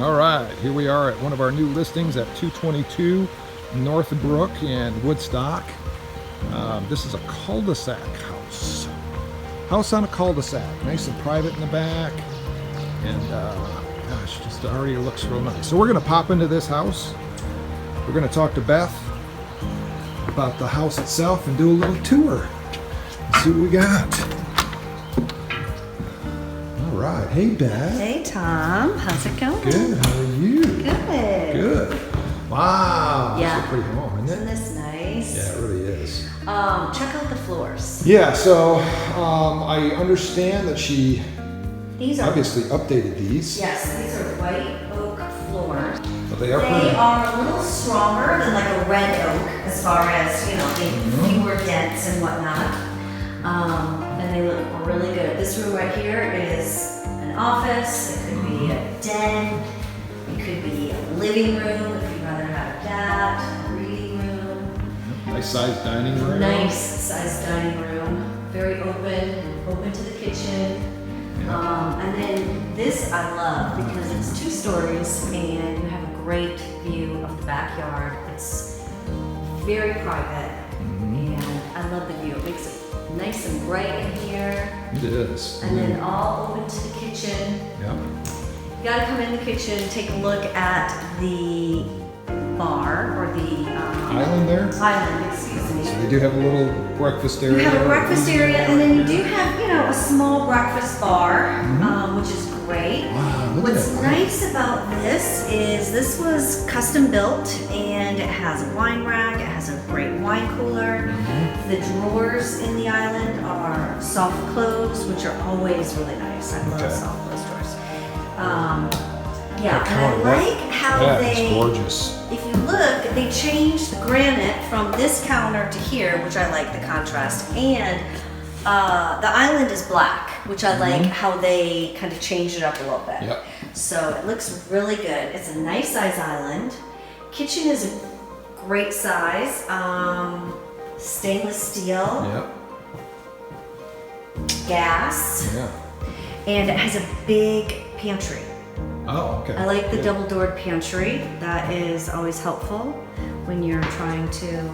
All right, here we are at one of our new listings at 222 Northbrooke in Woodstock. This is a cul-de-sac house. House on a cul-de-sac, nice and private in the back. And gosh, just already looks real nice. So we're gonna pop into this house. We're gonna talk to Beth about the house itself and do a little tour. See what we got. All right, hey Beth. Hey Tom, how's it going? Good, how are you? Good. Good. Wow, Yeah. that's a pretty home, isn't Isn't it? this nice? Yeah, it really is. Check out the floors. Yeah, so I understand that she These are obviously updated these. Yes, these are white oak floors. But they are They pretty. are a little stronger than like a red oak as far as, they fewer dents and whatnot. And they look really good. This room right here is an office. It could be a den. It could be a living room if you'd rather have that. A reading room. Nice sized dining room. Nice sized dining room. Very open to the kitchen. And then this I love because it's 2 stories and you have a great view of the backyard. It's very private and I love the view. It makes it nice and bright in here. It is. And then all open to the kitchen. Yeah. You gotta come in the kitchen, take a look at the bar or the Island there. island, excuse me. So they do have a little breakfast area. You have a breakfast area, and then you do have, a small breakfast bar, which is great. Wow, look at What's that. nice about this was custom built, and it has a wine rack, it has a great wine cooler. The drawers in the island are soft close, which are always really nice. I love Okay. soft close drawers. Yeah, That and I counter, like how Yeah, they... it's gorgeous. If you look, they changed the granite from this counter to here, which I like the contrast, and the island is black, which I like how they kind of changed it up a little bit. Yep. So it looks really good. It's a nice size island. Kitchen is a great size, stainless steel, Yep. gas, Yeah. and it has a big pantry. Oh, okay. I like the Yeah. double-doored pantry. That is always helpful when you're trying to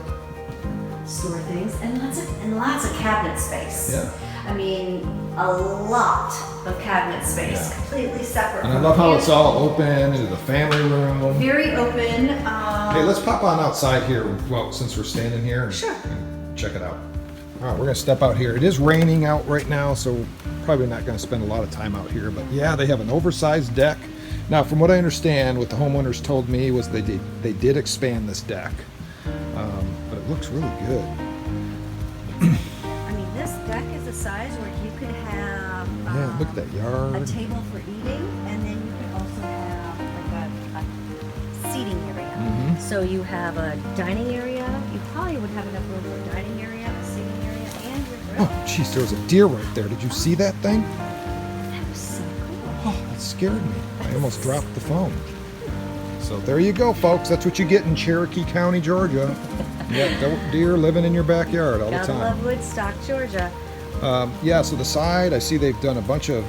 store things, and lots of cabinet space. Yeah. I mean, a lot of cabinet space, Yeah. completely separate. And I from love how the it's all open into the family room. very open. Hey, let's pop on outside here. Well, since we're standing here, and Sure. check it out. All right, we're gonna step out here. It is raining out right now, so probably not gonna spend a lot of time out here. But yeah, they have an oversized deck. Now, from what I understand, what the homeowners told me was they did expand this deck, but it looks really good. I mean, this deck is a size where you could have Yeah, look at that a yard. table for eating, and then you could also have like a seating area. So you have a dining area. You probably would have enough room for a dining area, a seating area, and your grill. Oh, geez, there was a deer right there. Did you see that thing? That was so cool. Oh, that scared me. I almost dropped the phone. So there you go, folks. That's what you get in Cherokee County, Georgia. Yeah, deer living in your backyard all the Gotta time. love Woodstock, Georgia. Yeah, so the side, I see they've done a bunch of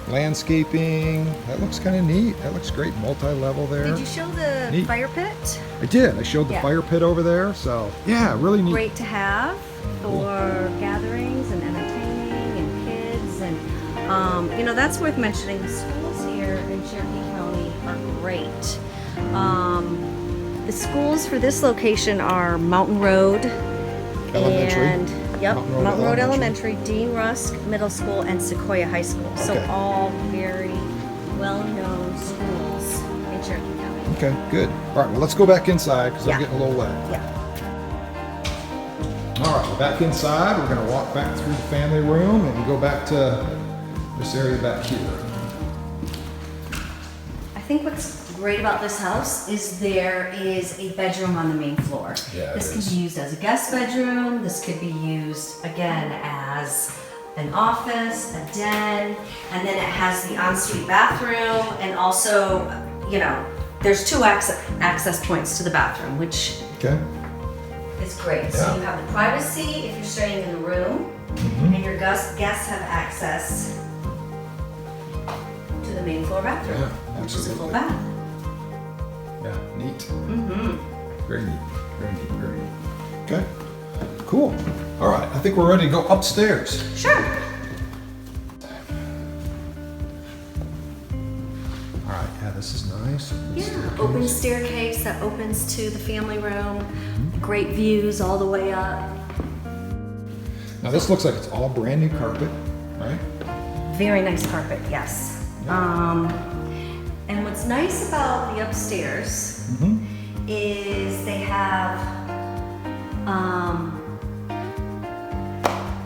landscaping. That looks kind of neat. That looks great, multi-level there. Did you show the Neat. fire pit? I did. I showed the Yeah. fire pit over there. So yeah, really neat. Great to have for gatherings and entertaining and kids, and that's worth mentioning. The schools here in Cherokee County are great. The schools for this location are Mountain Road Elementary. and Mountain Road Elementary, Dean Rusk Middle School, and Sequoia High School. So Okay. all very well-known schools in Cherokee County. Okay, good. All right, well, let's go back inside because Yeah. I'm getting a little wet. Yeah. All right, we're back inside. We're going to walk back through the family room and go back to this area back here. I think what's great about this house is there is a bedroom on the main floor. Yeah, this it can is. be used as a guest bedroom. This could be used again as an office, a den, and then it has the ensuite bathroom, and also, there's 2 access points to the bathroom, which Okay. is great. So Yeah. you have the privacy if you're staying in the room, and your guests have access to the main floor bathroom, Yeah, which is a full absolutely. bath. Yeah, neat. Mm-hmm. Very neat. Very neat. Very neat. Okay. Cool. All right. I think we're ready to go upstairs. Sure. All right. Yeah, this is nice. Yeah, open staircase that opens to the family room. Great views all the way up. Now this looks like it's all brand new carpet, right? Very nice carpet, yes. And what's nice about the upstairs is they have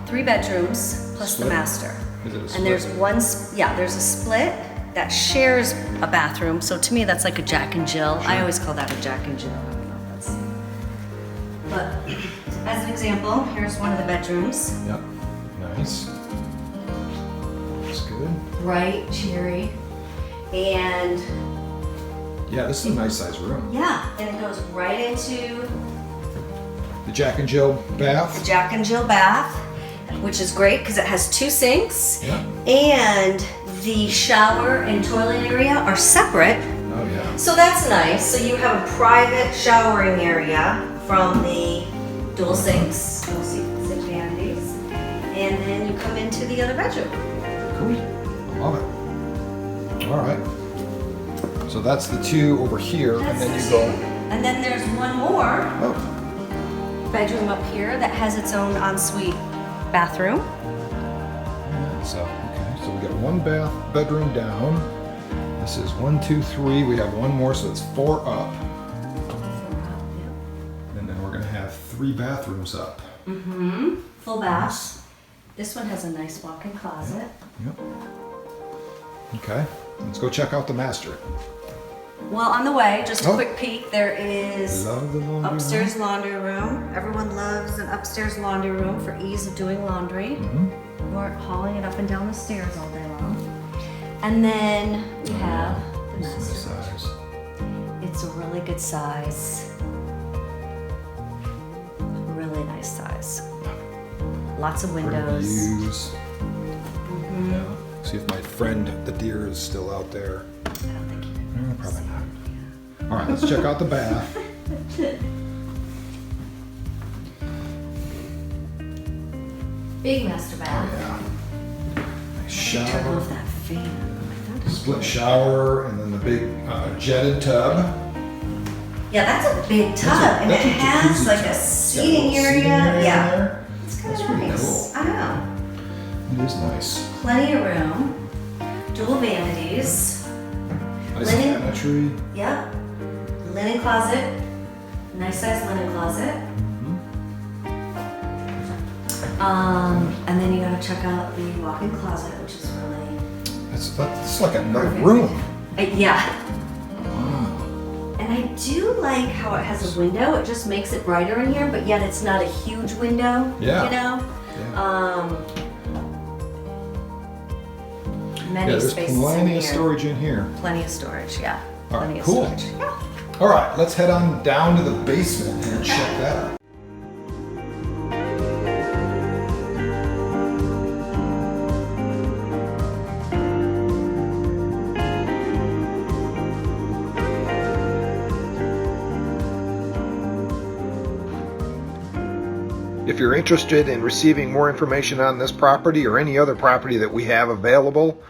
3 bedrooms plus the Split? master. Is it a And there's split? there's a split that shares a bathroom. So to me, that's like a Jack and Jill. I always call that a Jack and Jill. I don't know if that's. But as an example, here's one of the bedrooms. Yep. Nice. Looks good. Bright, cheery, and Yeah, this is a nice sized room. yeah, and it goes right into The Jack and Jill the bath. Jack and Jill bath, which is great because it has 2 sinks, Yeah. and the shower and toilet area are separate. Oh yeah. So that's nice. So you have a private showering area from the dual sinks, dual sink vanities, and then you come into the other bedroom. Cool. I love it. All right. So that's the 2 over here, and then you go. And then there's one more Oh. bedroom up here that has its own ensuite bathroom. Yeah, so okay. So we got 1 bedroom down. This is 1, 2, 3. We have 1 more, so it's 4 up. And then we're gonna have 3 bathrooms up. Full bath. This one has a nice walk-in closet. Yep. Okay. Let's go check out the master. Well, on the way, just a Oh. quick peek, there is Love the laundry upstairs laundry room. Everyone loves an upstairs laundry room for ease of doing laundry. Or hauling it up and down the stairs all day long. And then we have the This is master. nice size. It's a really good size. Really nice size. Lots of Pretty windows. views. Yeah. See if my friend the deer is still out there. I don't think you can. Probably not. All right, let's check out the bath. Big master Oh bath. yeah. Nice Turn shower. off that fan. Oh my God. Split shower, and then the big jetted tub. Yeah, that's a big tub, and it That's a has jacuzzi like tub. a Got seating little area. in Yeah, there. it's kind That's of pretty nice. cool. I know. It is nice. Plenty of room. Dual vanities. Nice Linen. cabinetry. Yep. Linen closet. Nice size linen closet. And then you gotta check out the walk-in closet, which is really That's like another perfect. room. Yeah. Wow. And I do like how it has a window. It just makes it brighter in here, but yet it's not a huge window. Yeah. You know. Yeah. Many Yeah, there's spaces in plenty here. of storage in here. Plenty of storage. Yeah. All right, Plenty of cool. storage. Yeah. All right, let's head on down to the basement and check that out. If you're interested in receiving more information on this property or any other property that we have available,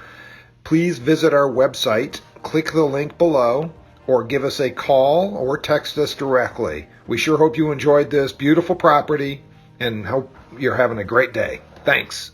please visit our website, click the link below, or give us a call or text us directly. We sure hope you enjoyed this beautiful property and hope you're having a great day. Thanks.